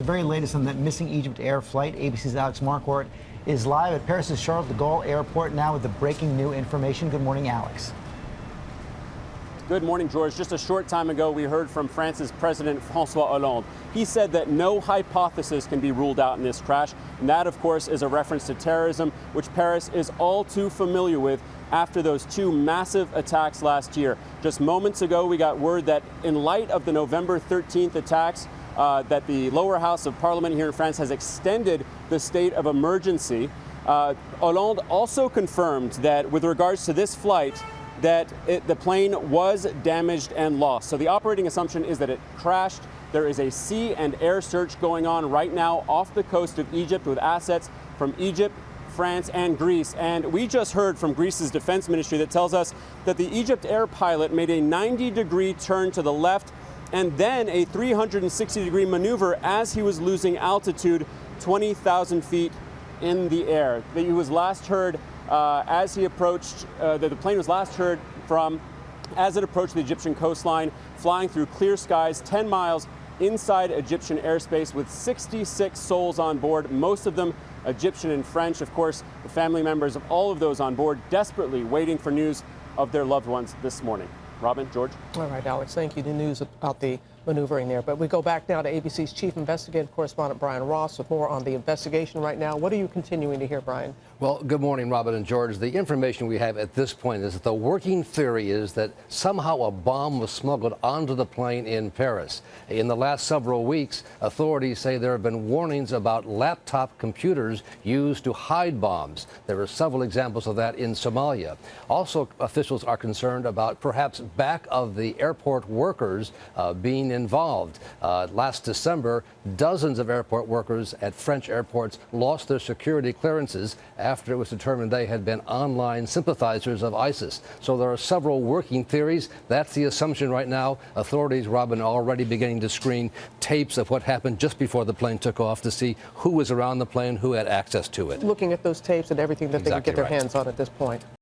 very latest on that missing EgyptAir flight. ABC's Alex Marquardt is live at Paris' Charles de Gaulle Airport now with the breaking new information. Good morning, Alex. Good morning, George. Just a short time ago, we heard from France's President François Hollande. He said that no hypothesis can be ruled out in this crash. And that, of course, is a reference to terrorism, which Paris is all too familiar with after those two massive attacks last year. Just moments ago, we got word that in light of the November 13th attacks, that the lower house of parliament here in France has extended the state of emergency. Hollande also confirmed that with regards to this flight, that the plane was damaged and lost. So the operating assumption is that it crashed. There is a sea and air search going on right now off the coast of Egypt with assets from Egypt, France, and Greece. And we just heard from Greece's defense ministry that tells us that the EgyptAir pilot made a 90-degree turn to the left and then a 360-degree maneuver as he was losing altitude 20,000 feet in the air. He was last heard as he approached, the plane was last heard from as it approached the Egyptian coastline, flying through clear skies 10 miles inside Egyptian airspace with 66 souls on board, most of them Egyptian and French. Of course, the family members of all of those on board desperately waiting for news of their loved ones this morning. Robin, George. All right, Alex, thank you. The news about the maneuvering there. But we go back now to ABC's chief investigative correspondent, Brian Ross, with more on the investigation right now. What are you continuing to hear, Brian? Well, good morning, Robin and George. The information we have at this point is that the working theory is that somehow a bomb was smuggled onto the plane in Paris. In the last several weeks, authorities say there have been warnings about laptop computers used to hide bombs. There are several examples of that in Somalia. Also, officials are concerned about perhaps back of the airport workers being involved. Last December, dozens of airport workers at French airports lost their security clearances after it was determined they had been online sympathizers of ISIS. So there are several working theories. That's the assumption right now. Authorities, Robin, are already beginning to screen tapes of what happened just before the plane took off to see who was around the plane, who had access to it. Looking at those tapes and everything that they can get their hands on at this point.